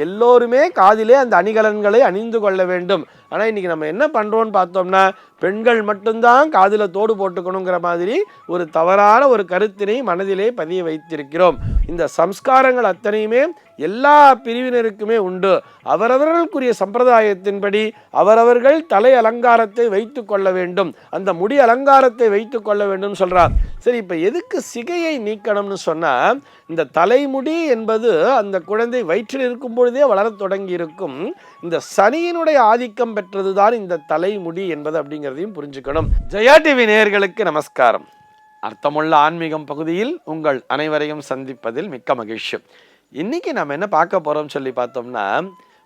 எல்லோருமே காதிலே அந்த அணிகலன்களை அணிந்து கொள்ள வேண்டும். ஆனால் இன்றைக்கி நம்ம என்ன பண்ணுறோன்னு பார்த்தோம்னா, பெண்கள் மட்டும்தான் காதில் தோடு போட்டுக்கணுங்கிற மாதிரி ஒரு தவறான ஒரு கருத்தினை மனதிலே பதிய வைத்திருக்கிறோம். இந்த சம்ஸ்காரங்கள் அத்தனையுமே எல்லா பிரிவினருக்குமே உண்டு. அவரவர்களுக்குரிய சம்பிரதாயத்தின்படி அவரவர்கள் தலை அலங்காரத்தை வைத்து கொள்ள வேண்டும், அந்த முடி அலங்காரத்தை வைத்து கொள்ள வேண்டும் சொல்றார். சரி, இப்போ எதுக்கு சிகையை நீக்கணும்னு சொன்னால், இந்த தலைமுடி என்பது அந்த குழந்தை வயிற்றில் இருக்கும் பொழுதே வளரத் தொடங்கி இருக்கும். இந்த சனியினுடைய ஆதிக்கம் பெற்றதுதான் இந்த தலைமுடி என்பது அப்படிங்கிறதையும் புரிஞ்சுக்கணும். ஜெயா டிவி நேயர்களுக்கு நமஸ்காரம். அர்த்தமுள்ள ஆன்மீகம் பகுதியில் உங்கள் அனைவரையும் சந்திப்பதில் மிக்க மகிழ்ச்சி. இன்னைக்கு நம்ம என்ன பார்க்க போறோம் சொல்லி பார்த்தோம்னா,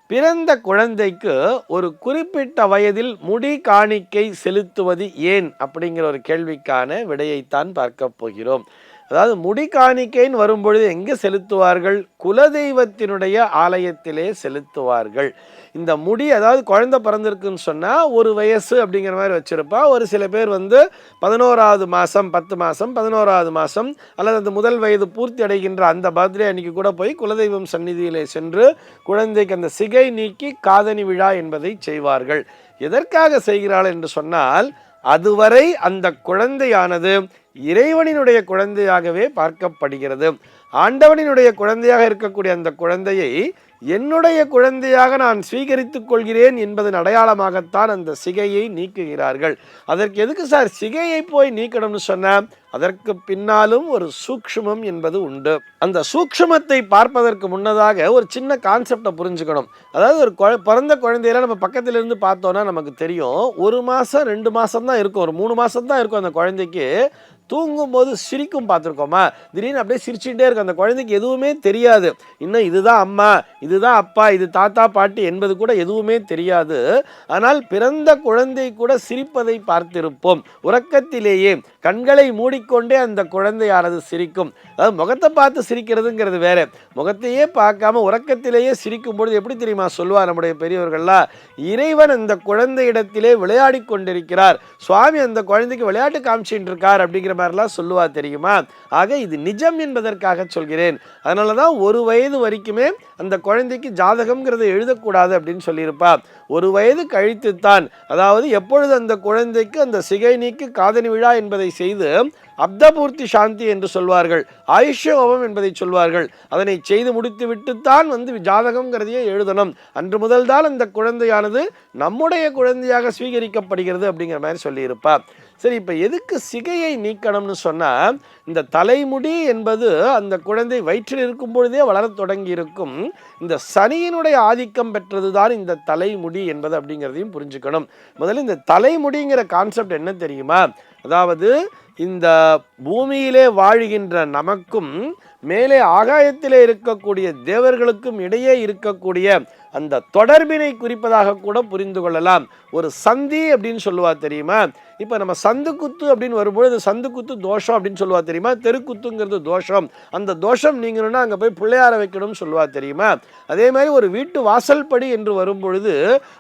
பிறந்த குழந்தைக்கு ஒரு குறிப்பிட்ட வயதில் முடி காணிக்கை செலுத்துவது ஏன் அப்படிங்கிற ஒரு கேள்விக்கான விடையைத்தான் பார்க்க போகிறோம். அதாவது முடி காணிக்கைன்னு வரும்பொழுது எங்கே செலுத்துவார்கள்? குலதெய்வத்தினுடைய ஆலயத்திலே செலுத்துவார்கள். இந்த முடி, அதாவது குழந்தை பிறந்திருக்குன்னு சொன்னால் ஒரு வயசு அப்படிங்கிற மாதிரி வச்சுருப்பா. ஒரு சில பேர் 11வது மாதம் 10 மாதம் 11வது மாதம் அல்லது அந்த முதல் வயது பூர்த்தி அடைகின்ற அந்த பர்த்டே அன்னைக்கு கூட போய் குலதெய்வம் சந்நிதியிலே சென்று குழந்தைக்கு அந்த சிகை நீக்கி காதணி விழா என்பதை செய்வார்கள். எதற்காக செய்கிறாள் என்று சொன்னால், அதுவரை அந்த குழந்தையானது இறைவனினுடைய குழந்தையாகவே பார்க்கப்படுகிறது. ஆண்டவனினுடைய குழந்தையாக இருக்கக்கூடிய அந்த குழந்தையை என்னுடைய குழந்தையாக நான் ஸ்வீகரித்துக் கொள்கிறேன் என்பதன் அடையாளமாகத்தான் அந்த சிகையை நீக்குகிறார்கள். அதற்கு எதுக்கு சார் சிகையை போய் நீக்கணும்னு சொன்ன, அதற்கு பின்னாலும் ஒரு சூக்ஷ்மம் என்பது உண்டு. அந்த சூக்ஷ்மத்தை பார்ப்பதற்கு முன்னதாக ஒரு சின்ன கான்செப்டை புரிஞ்சுக்கணும். அதாவது ஒரு பிறந்த குழந்தையில நம்ம பக்கத்துல இருந்து பார்த்தோம்னா நமக்கு தெரியும், 1 மாதம் 2 மாதம் தான் இருக்கும், ஒரு 3 மாதம் தான் இருக்கும். அந்த குழந்தைக்கு தூங்கும்போது சிரிக்கும், பார்த்துருக்கோமா? திடீர்னு அப்படியே சிரிச்சுட்டே இருக்கும். அந்த குழந்தைக்கு எதுவுமே தெரியாது. இன்னும் இதுதான் அம்மா, இதுதான் அப்பா, இது தாத்தா பாட்டி என்பது கூட எதுவுமே தெரியாது. ஆனால் பிறந்த குழந்தை கூட சிரிப்பதை பார்த்திருப்போம். உறக்கத்திலேயே கண்களை மூடிக்கொண்டே அந்த குழந்தையானது சிரிக்கும். அதாவது முகத்தை பார்த்து சிரிக்கிறதுங்கிறது வேற, முகத்தையே பார்க்காம உறக்கத்திலேயே சிரிக்கும் பொழுது எப்படி தெரியுமா சொல்லுவார் நம்முடைய பெரியவர்கள்லாம்? இறைவன் அந்த குழந்தையிடத்திலே விளையாடி கொண்டிருக்கிறார், சுவாமி அந்த குழந்தைக்கு விளையாட்டு காமிச்சிட்டு இருக்கார் அப்படிங்கிற மாதிரிலாம் சொல்லுவா தெரியுமா? ஆக இது நிஜம் என்பதற்காக சொல்கிறேன். அதனால தான் 1 வயது வரைக்குமே அந்த குழந்தைக்கு ஜாதகம்ங்கிறத எழுதக்கூடாது அப்படின்னு சொல்லியிருப்பா. 1 வயது கழித்துத்தான், அதாவது எப்பொழுது அந்த குழந்தைக்கு அந்த சிகை நீக்கி காதணி விழா என்பதை செய்து அப்தபூர்த்தி சாந்தி என்று சொல்வார்கள், ஆயுஷ்யோகம் என்பதை சொல்வார்கள். அதனை செய்து முடித்து விட்டுத்தான் ஜாதகம்ங்கிறதையே எழுதணும். அன்று முதல் தான் அந்த குழந்தையானது நம்முடைய குழந்தையாக ஸ்வீகரிக்கப்படுகிறது அப்படிங்கிற மாதிரி சொல்லியிருப்பா. சரி, இப்போ எதுக்கு சிகையை நீக்கணும்னு சொன்னால், இந்த தலைமுடி என்பது அந்த குழந்தை வயிற்றில் இருக்கும் பொழுதே வளரத் தொடங்கி இருக்கும். இந்த சனியினுடைய ஆதிக்கம் பெற்றது தான் இந்த தலைமுடி என்பது அப்படிங்கிறதையும் புரிஞ்சுக்கணும். முதல்ல இந்த தலைமுடிங்கிற கான்செப்ட் என்ன தெரியுமா? அதாவது இந்த பூமியிலே வாழ்கின்ற நமக்கும் மேலே ஆகாயத்திலே இருக்கக்கூடிய தேவர்களுக்கும் இடையே இருக்கக்கூடிய அந்த தொடர்பினை குறிப்பதாக கூட புரிந்து கொள்ளலாம். ஒரு சந்தி அப்படின்னு சொல்லுவா தெரியுமா? இப்போ நம்ம சந்து குத்து அப்படின்னு வரும்பொழுது சந்து குத்து தோஷம் அப்படின்னு சொல்லுவா தெரியுமா? தெருக்குத்துங்கிறது தோஷம். அந்த தோஷம் நீங்கணும்னா அங்கே போய் பிள்ளையார வைக்கணும்னு சொல்லுவா தெரியுமா? அதே மாதிரி ஒரு வீட்டு வாசல் படி என்று வரும்பொழுது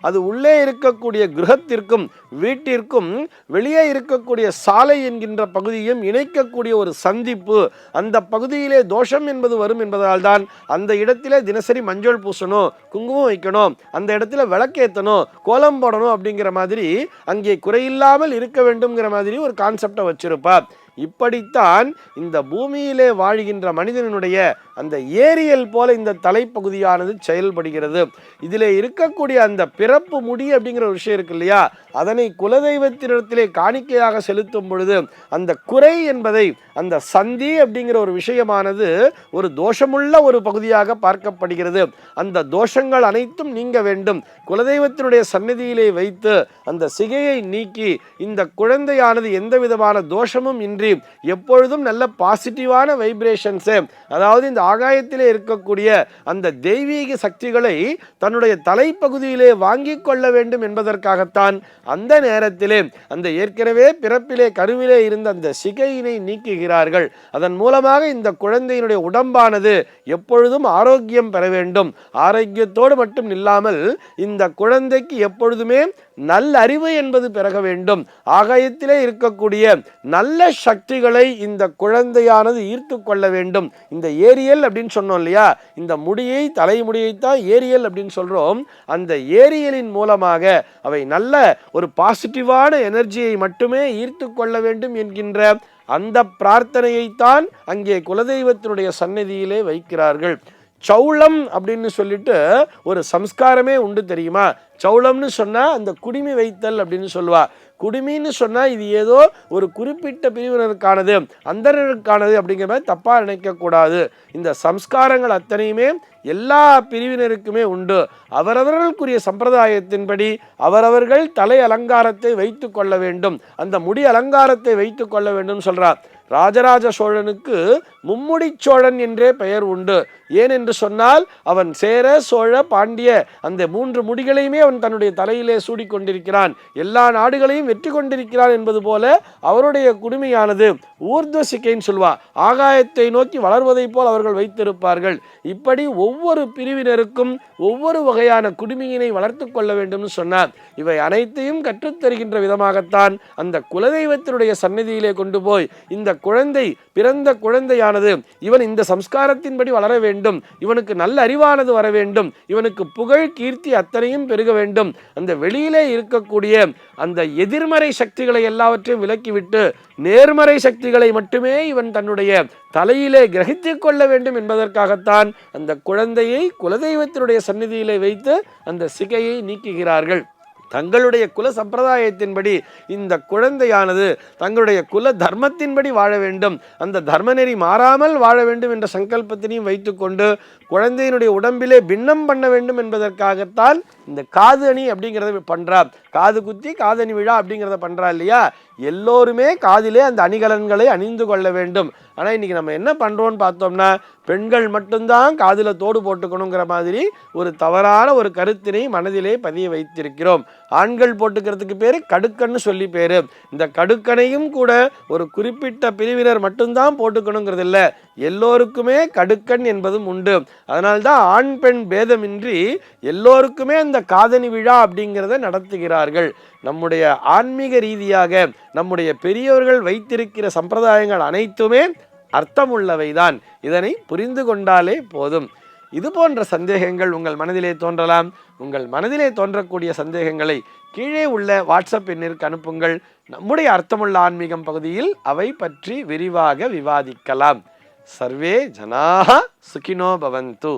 அது உள்ளே இருக்கக்கூடிய கிரகத்திற்கும் வீட்டிற்கும் வெளியே இருக்கக்கூடிய சாலை என்கின்ற பகுதியும் இணைக்கக்கூடிய ஒரு சந்திப்பு, அந்த பகுதியிலே தோஷம் என்பது வரும் என்பதால் தான் அந்த இடத்திலே தினசரி மஞ்சள் பூசணும், குங்குமம் வைக்கணும், அந்த இடத்துல விளக்கேற்றணும், கோலம் போடணும் அப்படிங்கிற மாதிரி அங்கே குறையில்லாமல் இருக்க வேண்டும்ங்கிற மாதிரி ஒரு கான்செப்டை வச்சிருப்பா. இப்படித்தான் இந்த பூமியிலே வாழ்கின்ற மனிதனுடைய அந்த ஏரியல் போல இந்த தலைப்பகுதியானது செயல்படுகிறது. இதில் இருக்கக்கூடிய அந்த பிறப்பு முடி அப்படிங்கிற ஒரு விஷயம் இருக்கு இல்லையா, அதனை குலதெய்வத்தினிடத்திலே காணிக்கையாக செலுத்தும் பொழுது அந்த குறை என்பதை, அந்த சந்தி அப்படிங்கிற ஒரு விஷயமானது ஒரு தோஷமுள்ள ஒரு பகுதியாக பார்க்கப்படுகிறது. அந்த தோஷங்கள் அனைத்தும் நீங்க வேண்டும். குலதெய்வத்தினுடைய சந்நிதியிலே வைத்து அந்த சிகையை நீக்கி இந்த குழந்தையானது எந்த விதமான தோஷமும் இன்றி எப்பொழுதும் நல்ல பாசிட்டிவான வைப்ரேஷன்ஸ், அதாவது இந்த ஆகாயத்திலே இருக்கக்கூடிய அந்த தெய்வீக சக்திகளை தன்னுடைய தலைப்பகுதியிலே வாங்கிக் கொள்ள வேண்டும் என்பதற்காகத்தான் அந்த நேரத்திலே அந்த ஏற்கனவே பிறப்பிலே கருவிலே இருந்த அந்த சிகையினை நீக்குகிறார்கள். அதன் மூலமாக இந்த குழந்தையினுடைய உடம்பானது எப்பொழுதும் ஆரோக்கியம் பெற வேண்டும். ஆரோக்கியத்தோடு மட்டும் இல்லாமல் இந்த குழந்தைக்கு எப்பொழுதுமே நல்ல அறிவு என்பது பெருக வேண்டும். ஆகாயத்திலே இருக்கக்கூடிய நல்ல சக்திகளை இந்த குழந்தையானது ஈர்த்து கொள்ள வேண்டும். இந்த ஏரியல் ஏரியல் அப்படின்னு சொன்னோம் இல்லையா, இந்த முடியை தலைமுடியைத்தான் ஏரியல் அப்படின்னு சொல்றோம். அந்த ஏரியலின் மூலமாக அவை நல்ல ஒரு பாசிட்டிவான எனர்ஜியை மட்டுமே ஈர்த்து கொள்ள வேண்டும் என்கின்ற அந்த பிரார்த்தனையைத்தான் அங்கே குலதெய்வத்தினுடைய சன்னதியிலே வைக்கிறார்கள். சௌளம் அப்படின்னு சொல்லிட்டு ஒரு சம்ஸ்காரமே உண்டு தெரியுமா? சௌளம்னு சொன்னா அந்த குடுமி வைத்தல் அப்படின்னு சொல்லுவா. குடுமின்னு சொன்னா இது ஏதோ ஒரு குறிப்பிட்ட பிரிவினருக்கானது, அந்தரருக்கானது அப்படிங்கிற மாதிரி தப்பா நினைக்க கூடாது. இந்த சம்ஸ்காரங்கள் அத்தனையுமே எல்லா பிரிவினருக்குமே உண்டு. அவரவர்களுக்குரிய சம்பிரதாயத்தின்படி அவரவர்கள் தலை அலங்காரத்தை வைத்து கொள்ள வேண்டும், அந்த முடி அலங்காரத்தை வைத்து கொள்ள வேண்டும் சொல்றார். ராஜராஜ சோழனுக்கு மும்முடி சோழன் என்றே பெயர் உண்டு. ஏன் என்று சொன்னால் அவன் சேர சோழ பாண்டிய அந்த 3 முடிகளையுமே அவன் தன்னுடைய தலையிலே சூடிக்கொண்டிருக்கிறான், எல்லா நாடுகளையும் வெற்றி கொண்டிருக்கிறான் என்பது போல அவருடைய குடுமையானது ஊர்துவசிக்கைன்னு சொல்வா, ஆகாயத்தை நோக்கி வளர்வதை போல் அவர்கள் வைத்திருப்பார்கள். இப்படி ஒவ்வொரு பிரிவினருக்கும் ஒவ்வொரு வகையான குடுமையினை வளர்த்து கொள்ள வேண்டும் சொன்னார். இவை அனைத்தையும் கற்றுத்தருகின்ற விதமாகத்தான் அந்த குலதெய்வத்தினுடைய சன்னதியிலே கொண்டு போய் இந்த குழந்தை பிறந்த குழந்தையானது இவன் இந்த சம்ஸ்காரத்தின்படி வளர வேண்டும், இவனுக்கு நல்ல அறிவானது வர வேண்டும், இவனுக்கு புகழ் கீர்த்தி அத்தனையும் பெருக வேண்டும், அந்த வெளியிலே இருக்கக்கூடிய அந்த எதிர்மறை சக்திகளை எல்லாவற்றையும் விலக்கிவிட்டு நேர்மறை சக்திகளை மட்டுமே இவன் தன்னுடைய தலையிலே கிரகித்துக் கொள்ள வேண்டும் என்பதற்காகத்தான் அந்த குழந்தையை குலதெய்வத்தினுடைய சந்நிதியிலே வைத்து அந்த சிகையை நீக்குகிறார்கள். தங்களுடைய குல சம்பிரதாயத்தின்படி இந்த குழந்தையானது தங்களுடைய குல தர்மத்தின்படி வாழ வேண்டும், அந்த தர்மநெறி மாறாமல் வாழ வேண்டும் என்ற சங்கல்பத்தினையும் வைத்துக்கொண்டு குழந்தையினுடைய உடம்பிலே பின்னம் பண்ண வேண்டும் என்பதற்காகத்தான் இந்த காது அணி அப்படிங்கிறத பண்றா. காது குத்தி காதணி விழா அப்படிங்கிறத பண்றா இல்லையா? எல்லோருமே காதிலே அந்த அணிகலன்களை அணிந்து கொள்ள வேண்டும். ஆனால் இன்னைக்கு நம்ம என்ன பண்றோம்னு பார்த்தோம்னா, பெண்கள் மட்டும்தான் காதில தோடு போட்டுக்கணுங்கிற மாதிரி ஒரு தவறான ஒரு கருத்தினை மனதிலே பதிய வைத்திருக்கிறோம். ஆண்கள் போட்டுக்கிறதுக்கு பேரு கடுக்கன்னு சொல்லி பேரு. இந்த கடுக்கனையும் கூட ஒரு குறிப்பிட்ட பிரிவினர் மட்டும்தான் போட்டுக்கணுங்கிறது இல்லை, எல்லோருக்குமே கடுக்கன் என்பதும் உண்டு. அதனால்தான் ஆண் பெண் பேதமின்றி எல்லோருக்குமே அந்த காதணி விழா அப்படிங்கிறத நடத்துகிறார்கள். நம்முடைய ஆன்மீக ரீதியாக நம்முடைய பெரியவர்கள் வைத்திருக்கிற சம்பிரதாயங்கள் அனைத்துமே அர்த்தமுள்ளவைதான். இதனை புரிந்து கொண்டாலே போதும். இது போன்ற சந்தேகங்கள் உங்கள் மனதிலே தோன்றலாம். உங்கள் மனதிலே தோன்றக்கூடிய சந்தேகங்களை கீழே உள்ள வாட்ஸ்அப் எண்ணிற்கு அனுப்புங்கள். நம்முடைய அர்த்தமுள்ள ஆன்மீகம் பகுதியில் அவை பற்றி விரிவாக விவாதிக்கலாம். சர்வே ஜனாஹ சுகினோ பவந்து.